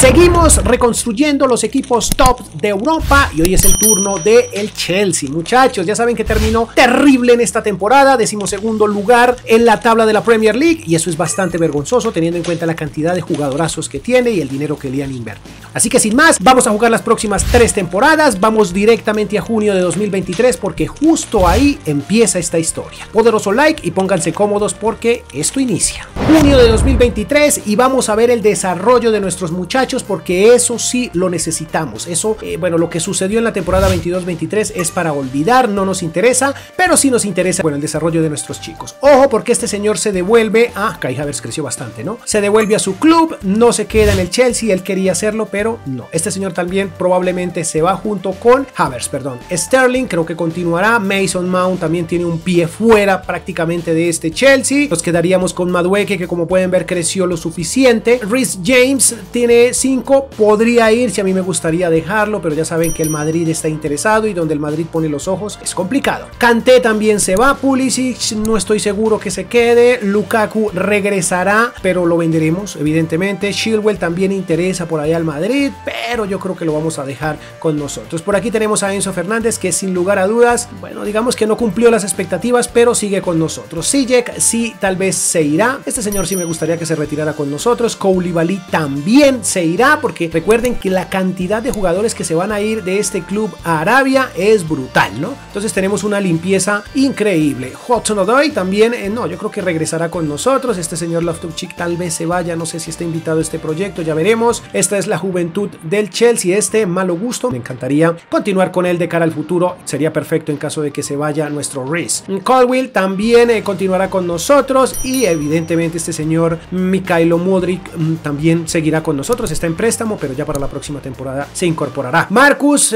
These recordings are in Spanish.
Seguimos reconstruyendo los equipos top de Europa y hoy es el turno del Chelsea. Muchachos, ya saben que terminó terrible en esta temporada, 12º lugar en la tabla de la Premier League, y eso es bastante vergonzoso teniendo en cuenta la cantidad de jugadorazos que tiene y el dinero que le han invertido. Así que sin más, vamos a jugar las próximas 3 temporadas, vamos directamente a junio de 2023 porque justo ahí empieza esta historia. Poderoso like y pónganse cómodos porque esto inicia. Junio de 2023 y vamos a ver el desarrollo de nuestros muchachos porque eso sí lo necesitamos. Eso, bueno, lo que sucedió en la temporada 22-23 es para olvidar, no nos interesa, pero sí nos interesa, bueno, el desarrollo de nuestros chicos. Ojo porque este señor se devuelve a... Kai Havertz creció bastante, ¿no? Se devuelve a su club, no se queda en el Chelsea, él quería hacerlo, pero no. Este señor también probablemente se va junto con Havertz, perdón. Sterling creo que continuará, Mason Mount también tiene un pie fuera prácticamente de este Chelsea. Nos quedaríamos con Madueke, que como pueden ver creció lo suficiente. Reece James tiene 5, podría irse, a mí me gustaría dejarlo, pero ya saben que el Madrid está interesado y donde el Madrid pone los ojos es complicado. Kanté también se va, Pulisic no estoy seguro que se quede, Lukaku regresará, pero lo venderemos evidentemente. Chilwell también interesa por allá al Madrid, pero yo creo que lo vamos a dejar con nosotros. Por aquí tenemos a Enzo Fernández, que sin lugar a dudas, bueno, digamos que no cumplió las expectativas, pero sigue con nosotros. Ziyech sí, tal vez se irá, este señor sí me gustaría que se retirara con nosotros. Koulibaly también se irá, porque recuerden que la cantidad de jugadores que se van a ir de este club a Arabia es brutal, ¿no? Entonces tenemos una limpieza increíble. Hudson-Odoi también, no, yo creo que regresará con nosotros. Este señor Loftus-Cheek tal vez se vaya, no sé si está invitado a este proyecto, ya veremos. Esta es la juventud del Chelsea, este malo gusto, me encantaría continuar con él de cara al futuro, sería perfecto en caso de que se vaya nuestro Reece. Colwill también continuará con nosotros y evidentemente este señor Mikhailo Mudryk también seguirá con nosotros, está en préstamo, pero ya para la próxima temporada se incorporará. Marcus,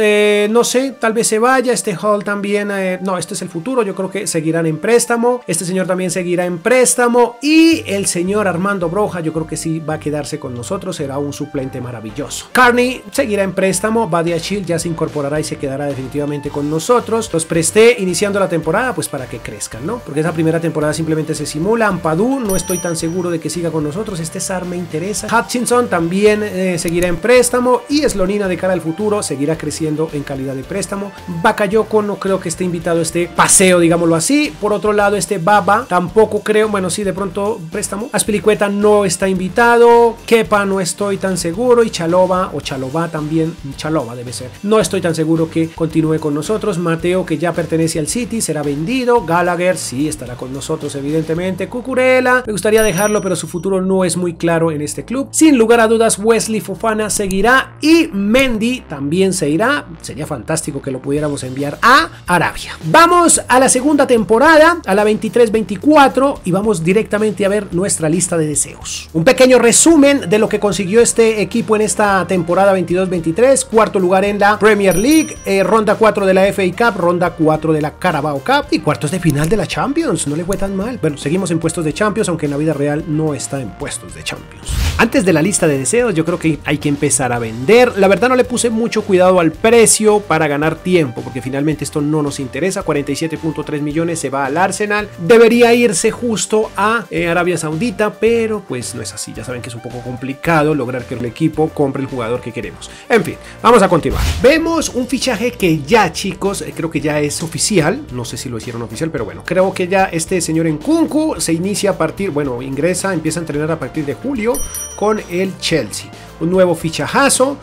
no sé, tal vez se vaya. Este Hall también, no, este es el futuro, yo creo que seguirán en préstamo. Este señor también seguirá en préstamo y el señor Armando Broja yo creo que sí va a quedarse con nosotros, será un suplente maravilloso. Carney seguirá en préstamo, Badiashile ya se incorporará y se quedará definitivamente con nosotros. Los presté iniciando la temporada pues para que crezcan, ¿no? Porque esa primera temporada simplemente se simula. Ampadu no estoy tan seguro de que siga con nosotros, este Sar me interesa. Hutchinson también seguirá en préstamo y Slonina de cara al futuro seguirá creciendo en calidad de préstamo. Bakayoko no creo que esté invitado a este paseo, digámoslo así. Por otro lado, este Baba tampoco creo, bueno, sí, de pronto préstamo. Aspilicueta no está invitado, Kepa no estoy tan seguro y Chalobah o Chalobah también, Chalobah debe ser, no estoy tan seguro que continúe con nosotros. Mateo, que ya pertenece al City, será vendido. Gallagher sí estará con nosotros evidentemente. Cucurella me gustaría dejarlo, pero su futuro no es muy claro en este club. Sin lugar a dudas, Wesley Fofana seguirá y Mendy también se irá. Sería fantástico que lo pudiéramos enviar a Arabia. Vamos a la segunda temporada, a la 23-24, y vamos directamente a ver nuestra lista de deseos. Un pequeño resumen de lo que consiguió este equipo en esta temporada 22-23. Cuarto lugar en la Premier League, ronda 4 de la FA Cup, ronda 4 de la Carabao Cup y cuartos de final de la Champions. No le fue tan mal. Bueno, seguimos en puestos de Champions, aunque en la vida real no está en puestos de Champions. Antes de la lista de deseos, yo creo que hay que empezar a vender. La verdad no le puse mucho cuidado al precio para ganar tiempo, porque finalmente esto no nos interesa. 47.3 millones se va al Arsenal. Debería irse justo a Arabia Saudita, pero pues no es así. Ya saben que es un poco complicado lograr que el equipo compre el jugador que queremos. En fin, vamos a continuar. Vemos un fichaje que ya, chicos, creo que ya es oficial. No sé si lo hicieron oficial, pero bueno, creo que ya este señor Nkunku se inicia a partir, bueno, empieza a entrenar a partir de julio con el Chelsea. Un nuevo fichajazo.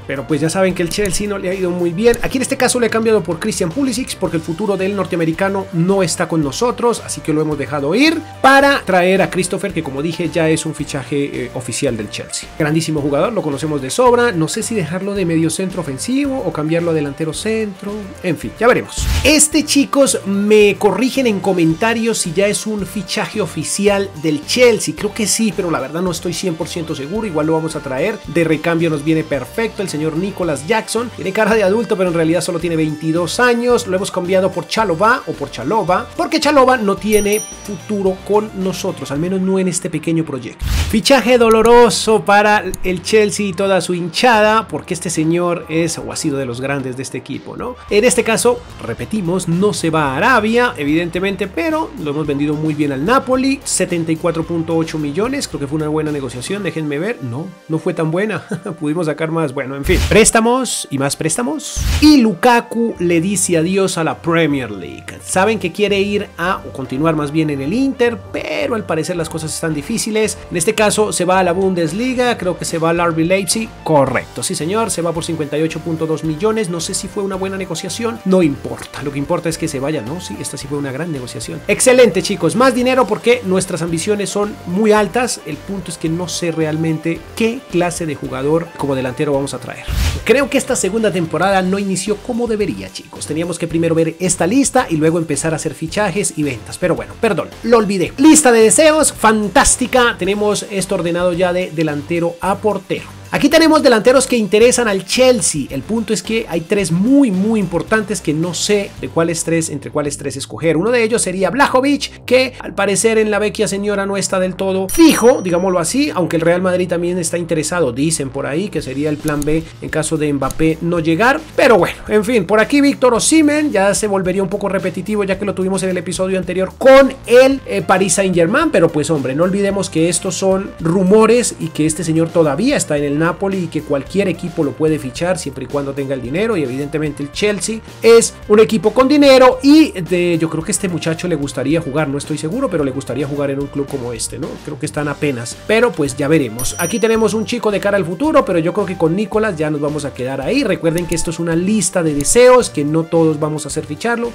Pero pues ya saben que el Chelsea no le ha ido muy bien. Aquí en este caso le he cambiado por Christian Pulisic porque el futuro del norteamericano no está con nosotros, así que lo hemos dejado ir para traer a Christopher, que como dije ya es un fichaje oficial del Chelsea. Grandísimo jugador, lo conocemos de sobra. No sé si dejarlo de medio centro ofensivo o cambiarlo a delantero centro. En fin, ya veremos. Este, chicos, me corrigen en comentarios si ya es un fichaje oficial del Chelsea. Creo que sí, pero la verdad no estoy 100% seguro. Igual lo vamos a traer. De recambio nos viene perfecto. El señor Nicholas Jackson. Tiene cara de adulto, pero en realidad solo tiene 22 años. Lo hemos cambiado por Chalobah o por Chalobah, porque Chalobah no tiene futuro con nosotros, al menos no en este pequeño proyecto. Fichaje doloroso para el Chelsea y toda su hinchada, porque este señor es o ha sido de los grandes de este equipo, ¿no? En este caso, repetimos, no se va a Arabia, evidentemente, pero lo hemos vendido muy bien al Napoli, 74.8 millones, creo que fue una buena negociación, déjenme ver, no fue tan buena, pudimos sacar más, bueno, en fin, préstamos y más préstamos, y Lukaku le dice adiós a la Premier League. Saben que quiere ir a, o continuar más bien en el Inter, pero al parecer las cosas están difíciles. En este caso se va a la Bundesliga, creo que se va al RB Leipzig, correcto, sí señor, se va por 58.2 millones, no sé si fue una buena negociación, no importa, lo que importa es que se vaya, ¿no? Sí, esta sí fue una gran negociación. Excelente, chicos, más dinero porque nuestras ambiciones son muy altas, el punto es que no sé realmente qué clase de jugador como delantero vamos a traer. Creo que esta segunda temporada no inició como debería, chicos, teníamos que primero ver esta lista y luego empezar a hacer fichajes y ventas, pero bueno, perdón, lo olvidé. Lista de deseos, fantástica, tenemos esto ordenado ya de delantero a portero. Aquí tenemos delanteros que interesan al Chelsea. El punto es que hay tres muy importantes que no sé entre cuáles tres escoger. Uno de ellos sería Vlahovic, que al parecer en la vecchia señora no está del todo fijo, digámoslo así, aunque el Real Madrid también está interesado, dicen por ahí que sería el plan B en caso de Mbappé no llegar. Pero bueno, en fin, por aquí Víctor Osimhen, ya se volvería un poco repetitivo ya que lo tuvimos en el episodio anterior con el Paris Saint-Germain, pero pues hombre, no olvidemos que estos son rumores y que este señor todavía está en el Napoli y que cualquier equipo lo puede fichar siempre y cuando tenga el dinero, y evidentemente el Chelsea es un equipo con dinero y yo creo que este muchacho le gustaría jugar, no estoy seguro, pero le gustaría jugar en un club como este, ¿no? Creo que están apenas, pero pues ya veremos. Aquí tenemos un chico de cara al futuro, pero yo creo que con Nicholas ya nos vamos a quedar ahí. Recuerden que esto es una lista de deseos, que no todos vamos a hacer fichados,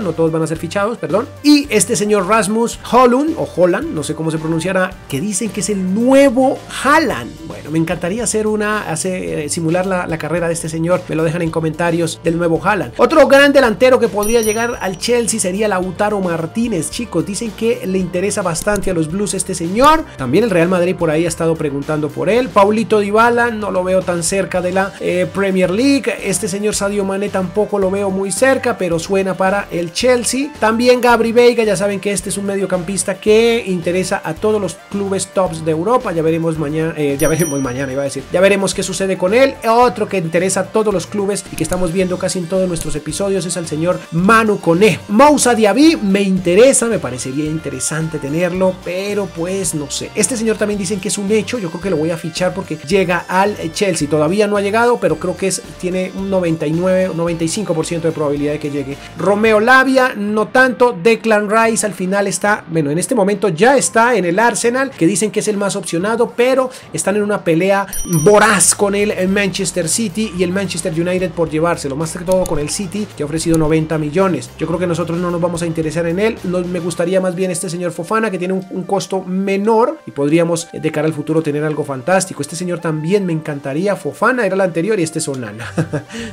no todos van a ser fichados, perdón. Y este señor Rasmus Højlund, o Holland, no sé cómo se pronunciará, que dicen que es el nuevo Haaland. Bueno, me encantaría simular la carrera de este señor, me lo dejan en comentarios, del nuevo Haaland. Otro gran delantero que podría llegar al Chelsea sería Lautaro Martínez, chicos, dicen que le interesa bastante a los Blues este señor, también el Real Madrid por ahí ha estado preguntando por él. Paulito Dybala no lo veo tan cerca de la Premier League, este señor Sadio Mané tampoco lo veo muy cerca, pero suena para el Chelsea. También Gabri Veiga, ya saben que este es un mediocampista que interesa a todos los clubes tops de Europa, ya veremos mañana, ya veremos qué sucede con él. Otro que interesa a todos los clubes y que estamos viendo casi en todos nuestros episodios es al señor Manu Koné. Moussa Diaby me interesa, me parecería interesante tenerlo, pero pues no sé. Este señor también dicen que es un hecho, yo creo que lo voy a fichar porque llega al Chelsea, todavía no ha llegado, pero creo que tiene un 95% de probabilidad de que llegue. Romeo Lavia, no tanto. Declan Rice al final está, bueno, en este momento ya está en el Arsenal, que dicen que es el más opcionado, pero están en una pelea voraz con el Manchester City y el Manchester United por llevárselo, más que todo con el City, que ha ofrecido 90 millones. Yo creo que nosotros no nos vamos a interesar en él, me gustaría más bien este señor Fofana, que tiene un costo menor y podríamos de cara al futuro tener algo fantástico. Este señor también me encantaría. Fofana era el anterior y este es Onana.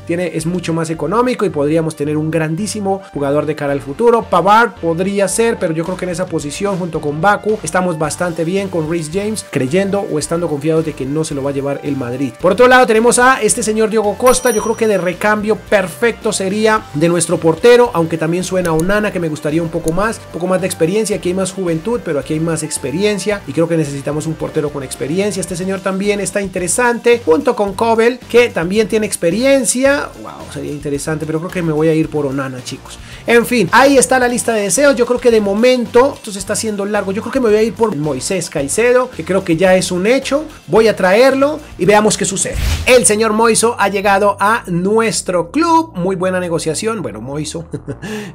Es mucho más económico y podríamos tener un grandísimo jugador de cara al futuro. Pavard podría ser, pero yo creo que en esa posición junto con Baku estamos bastante bien, con Reece James, creyendo o estando confiados de que no se lo va a llevar el Madrid. Por otro lado tenemos a este señor Diogo Costa, yo creo que de recambio perfecto sería de nuestro portero, aunque también suena a Onana, que me gustaría un poco más de experiencia. Aquí hay más juventud, pero aquí hay más experiencia y creo que necesitamos un portero con experiencia. Este señor también está interesante, junto con Kobel, que también tiene experiencia. Wow, sería interesante, pero creo que me voy a ir por Onana, chicos. En fin, ahí está la lista de deseos. Yo creo que de momento, esto se está haciendo largo, yo creo que me voy a ir por Moisés Caicedo, que creo que ya es un hecho. Voy a traerlo y veamos qué sucede. El señor Moiso ha llegado a nuestro club. Muy buena negociación. Bueno, Moiso.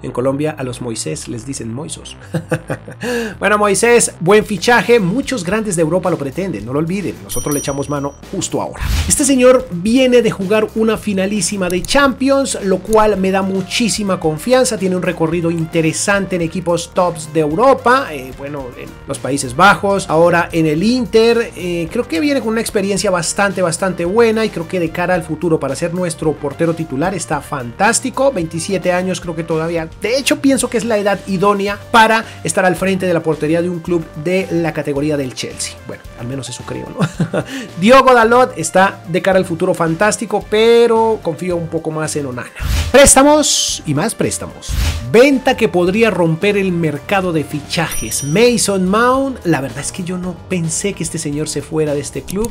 En Colombia a los Moisés les dicen Moisos. Bueno, Moisés, buen fichaje. Muchos grandes de Europa lo pretenden, no lo olviden. Nosotros le echamos mano justo ahora. Este señor viene de jugar una finalísima de Champions, lo cual me da muchísima confianza. Tiene un recorrido interesante en equipos tops de Europa. Bueno, en los Países Bajos, ahora en el Inter. Creo que viene con una experiencia bastante buena y creo que de cara al futuro para ser nuestro portero titular está fantástico. 27 años creo que todavía, de hecho pienso que es la edad idónea para estar al frente de la portería de un club de la categoría del Chelsea. Bueno, al menos eso creo, ¿no? Diogo Dalot está de cara al futuro fantástico, pero confío un poco más en Onana. Préstamos y más préstamos. Venta que podría romper el mercado de fichajes. Mason Mount, la verdad es que yo no pensé que este señor se fuera de este club.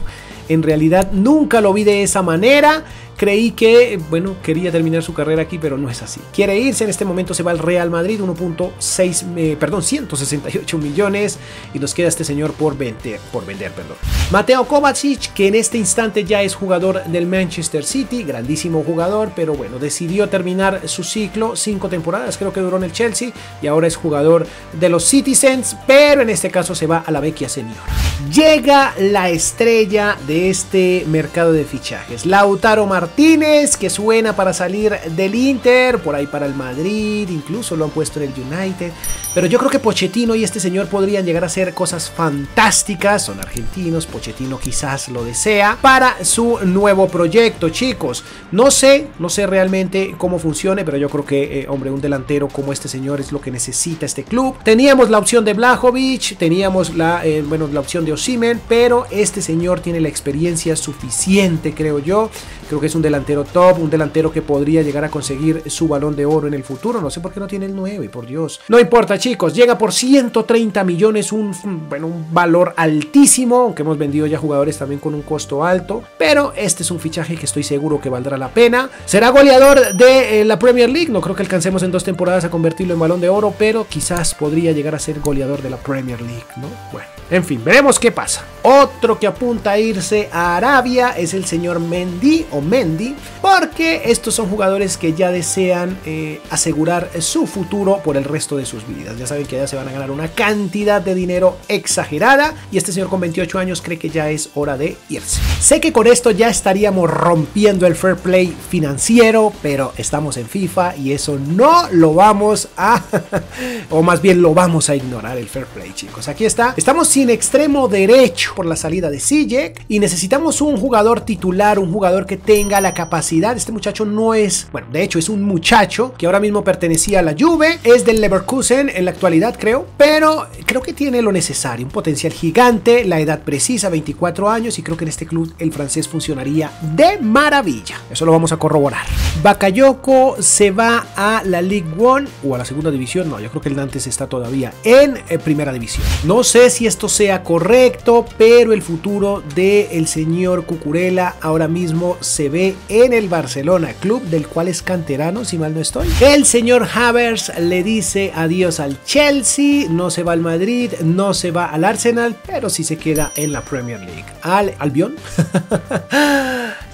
En realidad nunca lo vi de esa manera. Creí que, bueno, quería terminar su carrera aquí, pero no es así. Quiere irse, en este momento se va al Real Madrid, 168 millones, y nos queda este señor por vender. Mateo Kovacic, que en este instante ya es jugador del Manchester City, grandísimo jugador, pero bueno, decidió terminar su ciclo, 5 temporadas creo que duró en el Chelsea, y ahora es jugador de los Citizens, pero en este caso se va a la Vecchia Señora. Llega la estrella de este mercado de fichajes, Lautaro Martínez, que suena para salir del Inter, por ahí para el Madrid, incluso lo han puesto en el United, pero yo creo que Pochettino y este señor podrían llegar a hacer cosas fantásticas, son argentinos, Pochettino quizás lo desea, para su nuevo proyecto, chicos. No sé realmente cómo funcione, pero yo creo que, hombre, un delantero como este señor es lo que necesita este club. Teníamos la opción de Vlahovic, teníamos la opción de Osimhen, pero este señor tiene la experiencia suficiente, creo yo. Creo que es un delantero top, un delantero que podría llegar a conseguir su Balón de Oro en el futuro. No sé por qué no tiene el 9, por Dios. No importa, chicos, llega por 130 millones, un valor altísimo, aunque hemos vendido ya jugadores también con un costo alto, pero este es un fichaje que estoy seguro que valdrá la pena. Será goleador de la Premier League, no creo que alcancemos en 2 temporadas a convertirlo en Balón de Oro, pero quizás podría llegar a ser goleador de la Premier League, ¿no? Bueno, en fin, veremos qué pasa. Otro que apunta a irse a Arabia es el señor Mendy, porque estos son jugadores que ya desean asegurar su futuro por el resto de sus vidas. Ya saben que ya se van a ganar una cantidad de dinero exagerada, y este señor con 28 años cree que ya es hora de irse. Sé que con esto ya estaríamos rompiendo el fair play financiero, pero estamos en FIFA y eso no lo vamos a o más bien lo vamos a ignorar, el fair play, chicos. Aquí está, estamos sin extremo derecho por la salida de Ziyech y necesitamos un jugador titular, un jugador que tenga la capacidad. Este muchacho no es, bueno, de hecho es un muchacho que ahora mismo pertenecía a la Juve, es del Leverkusen en la actualidad creo, pero creo que tiene lo necesario, un potencial gigante, la edad precisa, 24 años, y creo que en este club el francés funcionaría de maravilla. Eso lo vamos a corroborar. Bakayoko se va a la Ligue 1 o a la segunda división, no, yo creo que el Nantes está todavía en primera división. No sé si esto sea correcto, pero el futuro del señor Cucurella ahora mismo se ve en el Barcelona, club del cual es canterano, si mal no estoy. El señor Havertz le dice adiós al Chelsea, no se va al Madrid, no se va al Arsenal, pero sí se queda en la Premier League. ¿Al Albion?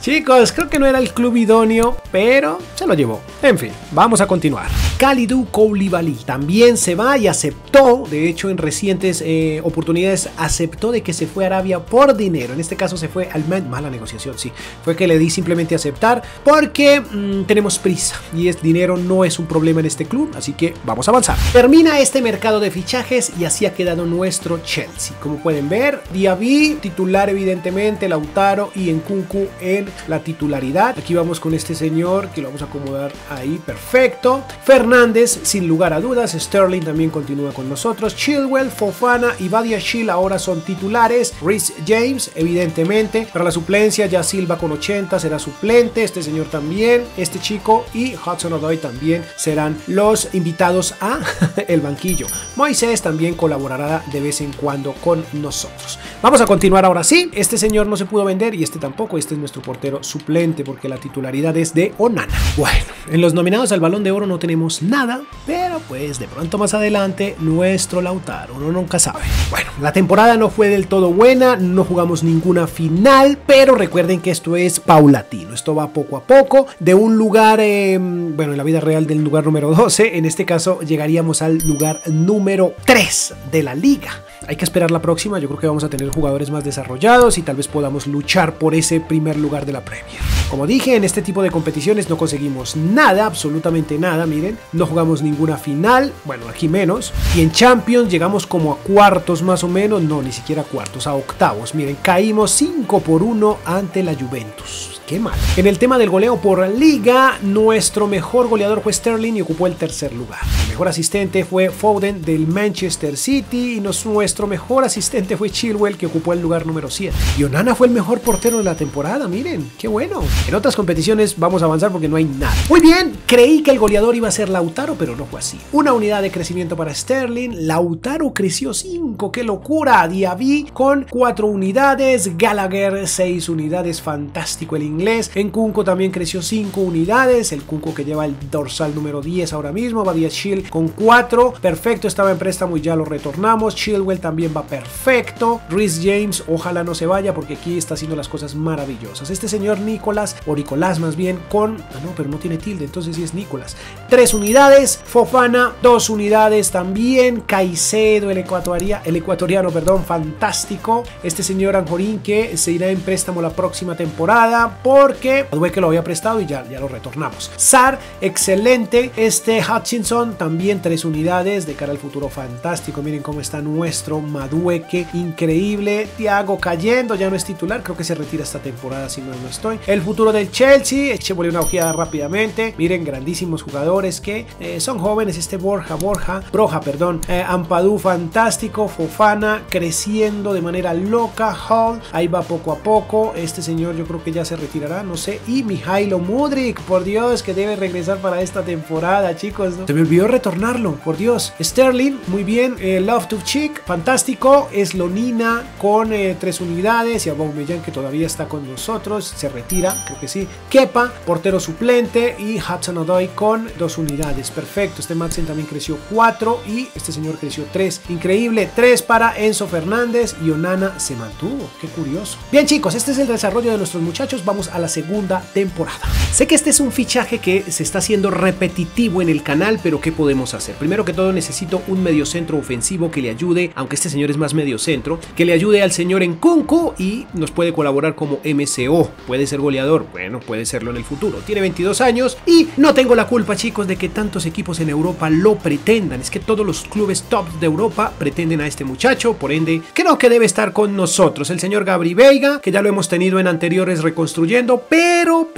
Chicos, creo que no era el club idóneo, pero se lo llevó. En fin, vamos a continuar. Kalidou Koulibaly también se va y aceptó, de hecho en recientes oportunidades aceptó de que se fue a Arabia por dinero. En este caso se fue al mala negociación, sí. Fue que le di simplemente aceptar porque tenemos prisa y el dinero no es un problema en este club, así que vamos a avanzar. Termina este mercado de fichajes y así ha quedado nuestro Chelsea. Como pueden ver, Diaby titular evidentemente, Lautaro y Nkunku en la titularidad. Aquí vamos con este señor que lo vamos a acomodar ahí, perfecto. Fernández sin lugar a dudas, Sterling también continúa con nosotros, Chilwell, Fofana y Badiashile ahora son titulares, Reece James evidentemente, para la suplencia ya Silva con 80 será suplente, este señor también, este chico y Hudson-Odoi también serán los invitados a el banquillo. Moisés también colaborará de vez en cuando con nosotros. Vamos a continuar ahora sí, este señor no se pudo vender y este tampoco, este es nuestro portero suplente porque la titularidad es de Onana. Bueno, en los nominados al Balón de Oro no tenemos nada, pero pues de pronto más adelante nuestro Lautaro, uno nunca sabe. Bueno, la temporada no fue del todo buena, no jugamos ninguna final, pero recuerden que esto es paulatino, esto va poco a poco, de un lugar, bueno, en la vida real del lugar número 12, en este caso llegaríamos al lugar número 3 de la liga. Hay que esperar la próxima, yo creo que vamos a tener jugadores más desarrollados y tal vez podamos luchar por ese primer lugar de la Premier. Como dije, en este tipo de competiciones no conseguimos nada, absolutamente nada, miren, no jugamos ninguna final, bueno, aquí menos, y en Champions llegamos como a cuartos más o menos, no, ni siquiera cuartos, a octavos, miren, caímos 5-1 ante la Juventus. qué mal. En el tema del goleo por liga, nuestro mejor goleador fue Sterling y ocupó el tercer lugar. El mejor asistente fue Foden del Manchester City y nuestro mejor asistente fue Chilwell, que ocupó el lugar número 7. Y Onana fue el mejor portero de la temporada, miren, qué bueno. En otras competiciones vamos a avanzar porque no hay nada. Muy bien, creí que el goleador iba a ser Lautaro, pero no fue así. Una unidad de crecimiento para Sterling, Lautaro creció 5, qué locura. Diaby con 4 unidades, Gallagher 6 unidades, fantástico el inglés. Nkunku también creció 5 unidades, el Nkunku que lleva el dorsal número 10 ahora mismo. Badiashile con 4, perfecto, estaba en préstamo y ya lo retornamos. Chilwell también va perfecto. Reece James, ojalá no se vaya porque aquí está haciendo las cosas maravillosas. Este señor Nicolás, o Nicolás más bien, con... Ah, no, pero no tiene tilde, entonces sí es Nicolás. 3 unidades, Fofana 2 unidades también, Caicedo, el ecuatoriano, perdón, fantástico. Este señor Anjorín que se irá en préstamo la próxima temporada porque Madueke lo había prestado y ya lo retornamos. Sarr, excelente. Este Hutchinson también 3 unidades de cara al futuro, fantástico. Miren cómo está nuestro Madueke, increíble. Thiago cayendo, ya no es titular, creo que se retira esta temporada si no estoy. El futuro del Chelsea, echémosle una ojeada rápidamente. Miren, grandísimos jugadores que son jóvenes. Este Broja, Ampadu, fantástico. Fofana creciendo de manera loca. Hall, ahí va poco a poco. Este señor yo creo que ya se retirará, no sé. Y Mijailo Mudryk, por Dios, que debe regresar para esta temporada, chicos, ¿no? Se me olvidó retornarlo, por Dios. Sterling, muy bien. Loftus-Cheek, fantástico. Slonina con 3 unidades. Y Aubameyang, que todavía está con nosotros, se retira, creo que sí. Kepa, portero suplente. Y Hudson-Odoi con 2 unidades, perfecto. Este Madsen también creció 4 y este señor creció 3, increíble. 3 para Enzo Fernández y Onana se mantuvo, qué curioso. Bien, chicos, este es el desarrollo de nuestros muchachos. Vamos a la segunda temporada. Sé que este es un fichaje que se está haciendo repetitivo en el canal, pero ¿qué podemos hacer? Primero que todo necesito un mediocentro ofensivo que le ayude, aunque este señor es más mediocentro, que le ayude al señor Nkunku y nos puede colaborar como MCO. Puede ser goleador, bueno, puede serlo en el futuro. Tiene 22 años y no tengo la culpa, chicos, de que tantos equipos en Europa lo pretendan. Es que todos los clubes top de Europa pretenden a este muchacho, por ende creo que debe estar con nosotros. El señor Gabri Veiga, que ya lo hemos tenido en anteriores reconstruyendo, pero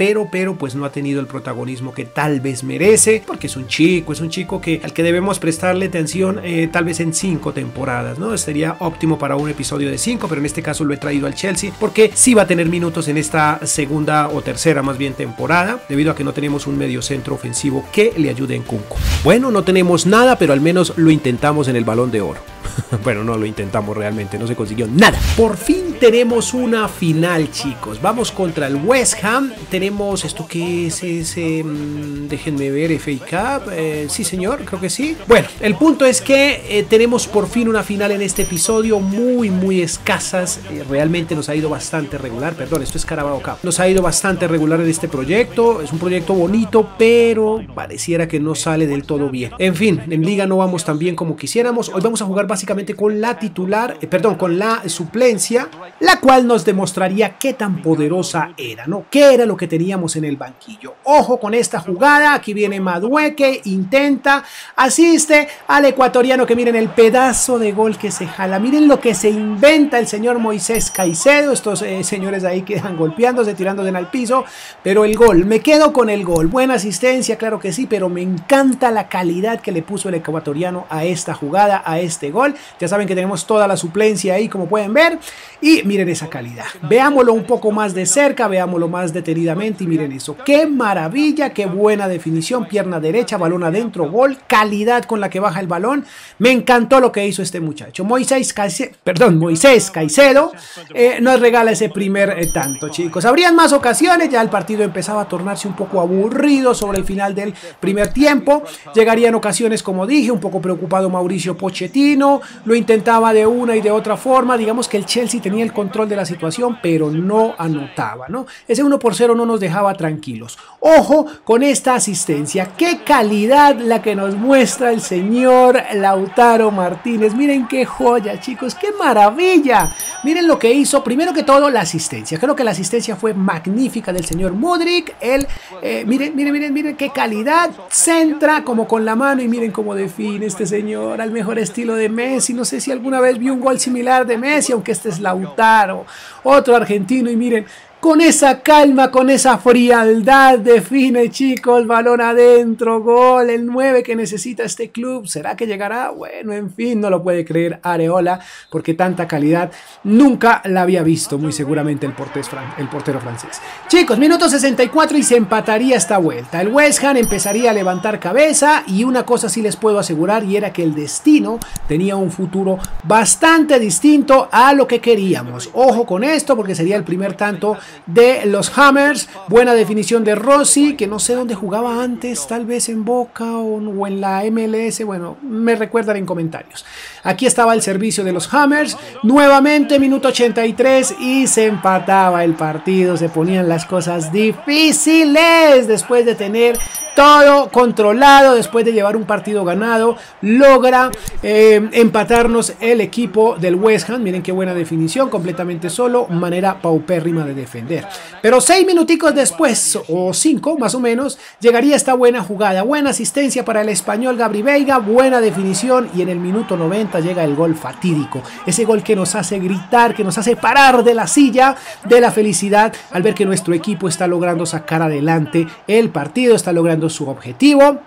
pues no ha tenido el protagonismo que tal vez merece, porque es un chico al que debemos prestarle atención tal vez en 5 temporadas, ¿no? Sería óptimo para un episodio de 5, pero en este caso lo he traído al Chelsea porque sí va a tener minutos en esta segunda o tercera más bien temporada, debido a que no tenemos un mediocentro ofensivo que le ayude en Nkunku. Bueno, no tenemos nada, pero al menos lo intentamos en el Balón de Oro. Bueno, no lo intentamos realmente, no se consiguió nada. Por fin tenemos una final, chicos. Vamos contra el West Ham. Tenemos esto que es déjenme ver, FA Cup. Sí, señor, creo que sí. Bueno, el punto es que tenemos por fin una final en este episodio. Muy escasas. Realmente nos ha ido bastante regular. Perdón, esto es Carabao Cup. Nos ha ido bastante regular en este proyecto. Es un proyecto bonito, pero pareciera que no sale del todo bien. En fin, en liga no vamos tan bien como quisiéramos. Hoy vamos a jugar básicamente con la titular, con la suplencia, la cual nos demostraría qué tan poderosa era, ¿no? ¿Qué era lo que teníamos en el banquillo? Ojo con esta jugada, aquí viene Madueke, intenta, asiste al ecuatoriano, que miren el pedazo de gol que se jala, miren lo que se inventa el señor Moisés Caicedo, estos señores ahí quedan golpeándose, tirándose al piso, pero el gol, me quedo con el gol, buena asistencia, claro que sí, pero me encanta la calidad que le puso el ecuatoriano a esta jugada, a este gol. Ya saben que tenemos toda la suplencia ahí, como pueden ver, y miren esa calidad. Veámoslo un poco más de cerca, veámoslo más detenidamente y miren eso. ¡Qué maravilla! ¡Qué buena definición! Pierna derecha, balón adentro, gol, calidad con la que baja el balón. Me encantó lo que hizo este muchacho. Moisés Caicedo nos regala ese primer tanto, chicos. Habrían más ocasiones, ya el partido empezaba a tornarse un poco aburrido sobre el final del primer tiempo. Llegarían ocasiones, como dije, un poco preocupado Mauricio Pochettino, lo intentaba de una y de otra forma, digamos que el Chelsea tenía el control de la situación, pero no anotaba, ¿no? Ese 1-0 no nos dejaba tranquilos. Ojo con esta asistencia, qué calidad la que nos muestra el señor Lautaro Martínez, miren qué joya, chicos, qué maravilla, miren lo que hizo, primero que todo la asistencia, creo que la asistencia fue magnífica del señor Mudryk, miren qué calidad, centra como con la mano y miren cómo define este señor al mejor estilo de Messi. No sé si alguna vez vi un gol similar de Messi, aunque este es Lautaro, otro argentino, y miren con esa calma, con esa frialdad, define, chicos, balón adentro, gol, el 9 que necesita este club. ¿Será que llegará? Bueno, en fin, no lo puede creer Areola, porque tanta calidad nunca la había visto, muy seguramente el portero francés. Chicos, minuto 64 y se empataría esta vuelta. El West Ham empezaría a levantar cabeza y una cosa sí les puedo asegurar, y era que el destino tenía un futuro bastante distinto a lo que queríamos. Ojo con esto, porque sería el primer tanto de los Hammers. Buena definición de Rossi, que no sé dónde jugaba antes, tal vez en Boca o en la MLS. Bueno, me recuerdan en comentarios. Aquí estaba el servicio de los Hammers. Nuevamente minuto 83 y se empataba el partido. Se ponían las cosas difíciles después de tener todo controlado, después de llevar un partido ganado. Logra empatarnos el equipo del West Ham. Miren qué buena definición, completamente solo, manera paupérrima de defender. Pero 6 minuticos después, o 5 más o menos, llegaría esta buena jugada, buena asistencia para el español Gabri Veiga, buena definición, y en el minuto 90 llega el gol fatídico, ese gol que nos hace gritar, que nos hace parar de la silla de la felicidad al ver que nuestro equipo está logrando sacar adelante el partido, está logrando su objetivo.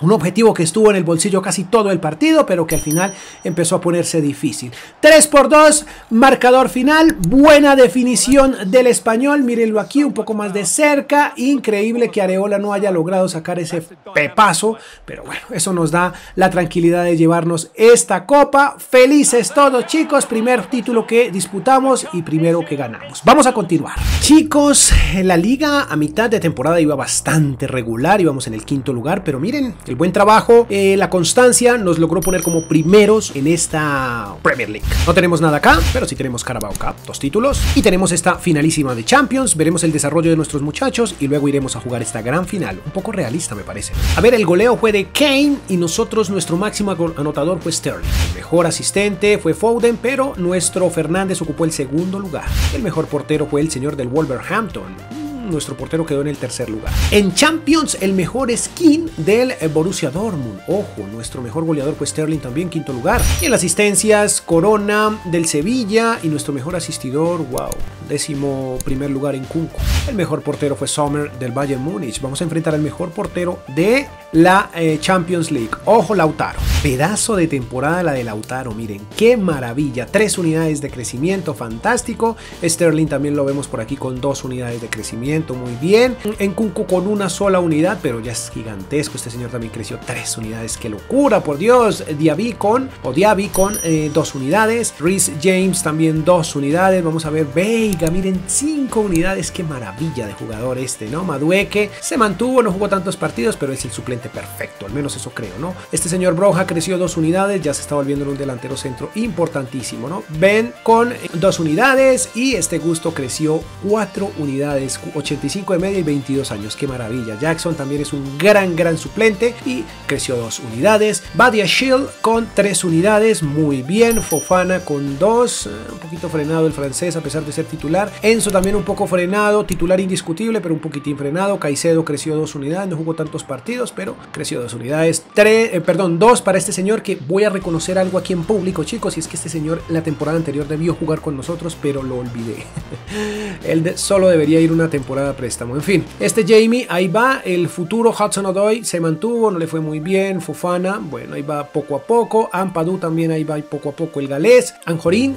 Un objetivo que estuvo en el bolsillo casi todo el partido, pero que al final empezó a ponerse difícil. 3-2, marcador final. Buena definición del español. Mírenlo aquí un poco más de cerca. Increíble que Areola no haya logrado sacar ese pepazo. Pero bueno, eso nos da la tranquilidad de llevarnos esta copa. Felices todos, chicos. Primer título que disputamos y primero que ganamos. Vamos a continuar. Chicos, la liga a mitad de temporada iba bastante regular. Íbamos en el 5º lugar, pero miren, el buen trabajo, la constancia nos logró poner como primeros en esta Premier League. No tenemos nada acá, pero sí tenemos Carabao Cup, 2 títulos, y tenemos esta finalísima de Champions. Veremos el desarrollo de nuestros muchachos y luego iremos a jugar esta gran final, un poco realista me parece. A ver, el goleo fue de Kane y nosotros, nuestro máximo anotador fue Sterling. El mejor asistente fue Foden, pero nuestro Fernández ocupó el 2º lugar. El mejor portero fue el señor del Wolverhampton. Nuestro portero quedó en el 3er lugar. En Champions, el mejor skin del Borussia Dortmund. Ojo, nuestro mejor goleador fue Sterling, también 5º lugar. Y en las asistencias, Corona del Sevilla y nuestro mejor asistidor, wow, 11º lugar en Kunku. El mejor portero fue Sommer del Bayern Múnich. Vamos a enfrentar al mejor portero de la Champions League. Ojo, Lautaro. Pedazo de temporada la de Lautaro, miren, qué maravilla. 3 unidades de crecimiento, fantástico. Sterling también lo vemos por aquí con 2 unidades de crecimiento, muy bien. En Kunku con 1 sola unidad, pero ya es gigantesco. Este señor también creció 3 unidades, qué locura, por Dios. Diaby con 2 unidades. Reece James también 2 unidades. Vamos a ver Veiga, miren, 5 unidades, qué maravilla de jugador este, ¿no? Madueke se mantuvo, no jugó tantos partidos, pero es el suplente perfecto, al menos eso creo, ¿no? Este señor Broja creció 2 unidades, ya se está volviendo en un delantero centro importantísimo, ¿no? Ben con 2 unidades y este Gusto creció 4 unidades, 85 de media y 22 años, qué maravilla. Jackson también es un gran suplente y creció 2 unidades. Badiashile con 3 unidades, muy bien. Fofana con 2, un poquito frenado el francés a pesar de ser titular. Enzo también un poco frenado, titular indiscutible, pero un poquitín frenado. Caicedo creció 2 unidades, no jugó tantos partidos, pero creció 2 unidades. 2 para este señor, que voy a reconocer algo aquí en público, chicos, y es que este señor la temporada anterior debió jugar con nosotros, pero lo olvidé. Él solo debería ir una temporada a préstamo. En fin, este Jamie, ahí va. El futuro Hudson-Odoi se mantuvo, no le fue muy bien. Fofana, bueno, ahí va poco a poco. Ampadu también ahí va poco a poco el galés. Anjorin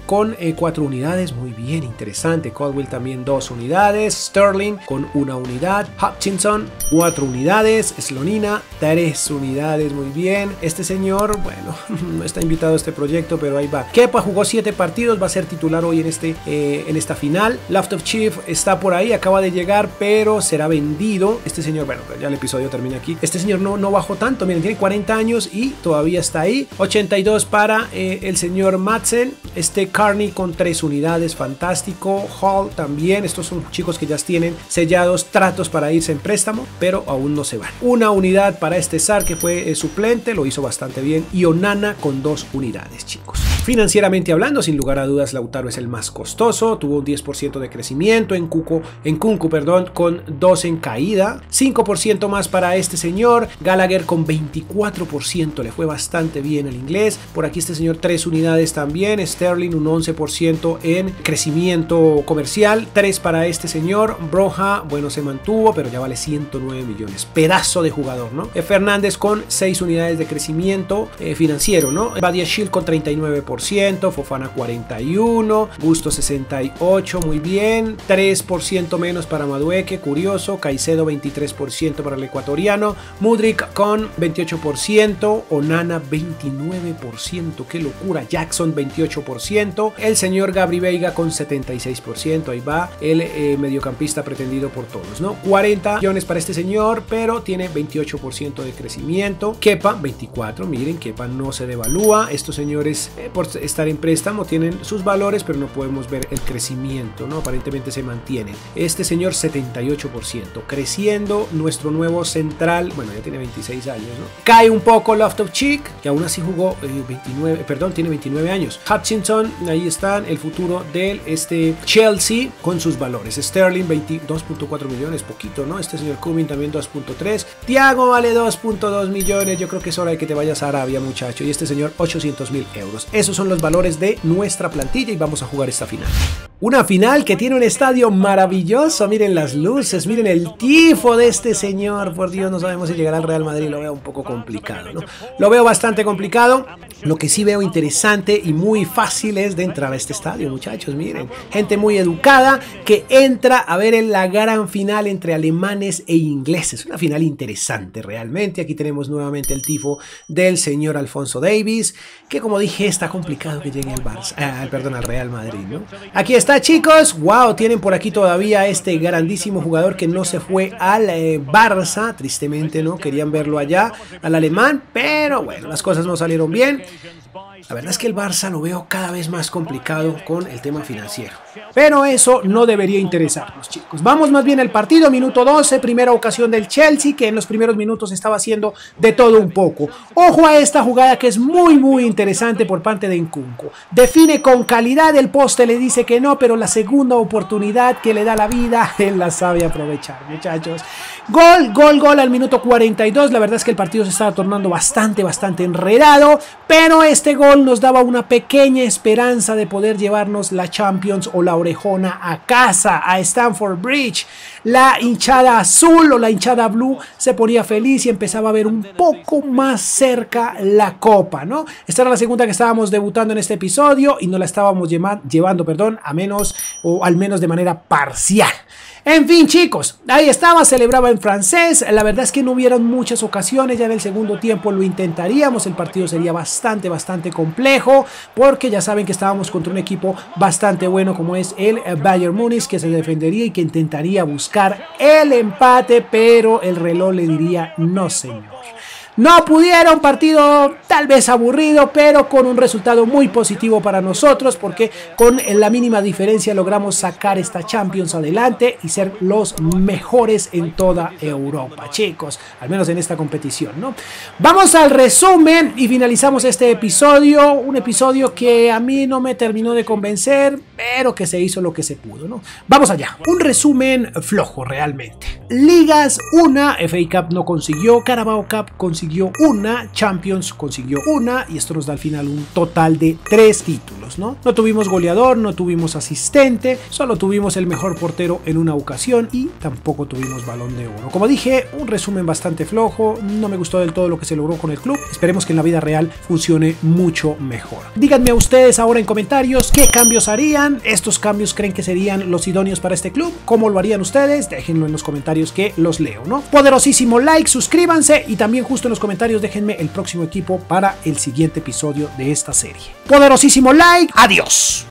con 4 unidades, muy bien, interesante. Caldwell también 2 unidades. Sterling con 1 unidad. Hutchinson 4 unidades. Slonina 3 unidades, muy bien. Este señor, bueno, no está invitado a este proyecto, pero ahí va. Kepa jugó 7 partidos, va a ser titular hoy en esta final. Loftus-Cheek está por ahí, acaba de llegar, pero será vendido. Este señor, bueno, ya el episodio termina aquí. Este señor no bajó tanto, miren, tiene 40 años y todavía está ahí. 82 para el señor Madsen. Este Carney con 3 unidades, fantástico. Hall también, estos estos son chicos que ya tienen sellados tratos para irse en préstamo, pero aún no se van. Una unidad para este Sar que fue suplente, lo hizo bastante bien, y Onana con 2 unidades, chicos. Financieramente hablando, sin lugar a dudas, Lautaro es el más costoso, tuvo un 10% de crecimiento, en Kunku, perdón, con 2 en caída, 5% más para este señor, Gallagher con 24%, le fue bastante bien el inglés, por aquí este señor 3 unidades también, Sterling un 11% en crecimiento comercial, 3 para este señor, Broja, bueno, se mantuvo, pero ya vale 109 millones, pedazo de jugador, ¿no? Fernández con 6 unidades de crecimiento financiero, ¿no? Badiashile con 39%, Fofana 41, Gusto 68, muy bien, 3% menos para Madueke, curioso, Caicedo 23% para el ecuatoriano, Mudryk con 28%, Onana 29%, qué locura, Jackson 28%, el señor Gabri Veiga con 76%, ahí va el mediocampista pretendido por todos, ¿no? 40 millones para este señor, pero tiene 28% de crecimiento, Kepa 24, miren, Kepa no se devalúa, estos señores por estar en préstamo tienen sus valores, pero no podemos ver el crecimiento, ¿no? Aparentemente se mantienen. Este señor 78%, creciendo, nuestro nuevo central, bueno, ya tiene 26 años, ¿no? Cae un poco Loftus-Cheek, que aún así jugó tiene 29 años. Hutchinson, ahí están, el futuro del Chelsea con sus valores. Sterling 22.4 millones, poquito, ¿no? Este señor Cumming también 2.3. Thiago vale 2.2 millones, yo creo que es hora de que te vayas a Arabia, muchacho. Y este señor 800.000 euros. Esos son los valores de nuestra plantilla y vamos a jugar esta final. Una final que tiene un estadio maravilloso, miren las luces, miren el tifo de este señor, por Dios, no sabemos si llegará al Real Madrid, lo veo un poco complicado, ¿no? Lo veo bastante complicado, lo que sí veo interesante y muy fácil es de entrar a este estadio, muchachos, miren, gente muy educada que entra a ver la gran final entre alemanes e ingleses, una final interesante realmente. Aquí tenemos nuevamente el tifo del señor Alphonso Davies, que como dije está complicado que llegue al al Real Madrid, ¿no? Aquí está, chicos, wow, tienen por aquí todavía este grandísimo jugador que no se fue al Barça, tristemente, ¿no? Querían verlo allá, al alemán, pero bueno, las cosas no salieron bien. La verdad es que el Barça lo veo cada vez más complicado con el tema financiero. Pero eso no debería interesarnos, chicos. Vamos más bien al partido, minuto 12, primera ocasión del Chelsea, que en los primeros minutos estaba haciendo de todo un poco. Ojo a esta jugada que es muy interesante por parte de Nkunku. Define con calidad, el poste le dice que no, pero la segunda oportunidad que le da la vida, él la sabe aprovechar, muchachos. Gol al minuto 42. La verdad es que el partido se estaba tornando bastante enredado, pero este gol nos daba una pequeña esperanza de poder llevarnos la Champions o la orejona a casa, a Stamford Bridge. La hinchada azul o la hinchada blue se ponía feliz y empezaba a ver un poco más cerca la copa, ¿no? Esta era la segunda que estábamos debutando en este episodio y no la estábamos llevando, al menos de manera parcial. En fin, chicos, ahí estaba, celebraba en francés. La verdad es que no hubieron muchas ocasiones, ya en el segundo tiempo lo intentaríamos, el partido sería bastante complejo, porque ya saben que estábamos contra un equipo bastante bueno como es el Bayern Múnich, que se defendería y que intentaría buscar el empate, pero el reloj le diría no, señor. No pudieron, partido tal vez aburrido, pero con un resultado muy positivo para nosotros, porque con la mínima diferencia logramos sacar esta Champions adelante y ser los mejores en toda Europa, chicos, al menos en esta competición, ¿no? Vamos al resumen y finalizamos este episodio, un episodio que a mí no me terminó de convencer, pero que se hizo lo que se pudo, ¿no? Vamos allá, un resumen flojo realmente. Ligas, una, FA Cup no consiguió, Carabao Cup consiguió una, Champions consiguió una, y esto nos da al final un total de 3 títulos, ¿no? No tuvimos goleador, no tuvimos asistente, solo tuvimos el mejor portero en una ocasión y tampoco tuvimos balón de oro. Como dije, un resumen bastante flojo, no me gustó del todo lo que se logró con el club, esperemos que en la vida real funcione mucho mejor. Díganme a ustedes ahora en comentarios qué cambios harían, estos cambios creen que serían los idóneos para este club, cómo lo harían ustedes, déjenlo en los comentarios que los leo, ¿no? Poderosísimo like, suscríbanse y también justo en los comentarios déjenme el próximo equipo para el siguiente episodio de esta serie. Poderosísimo like, adiós.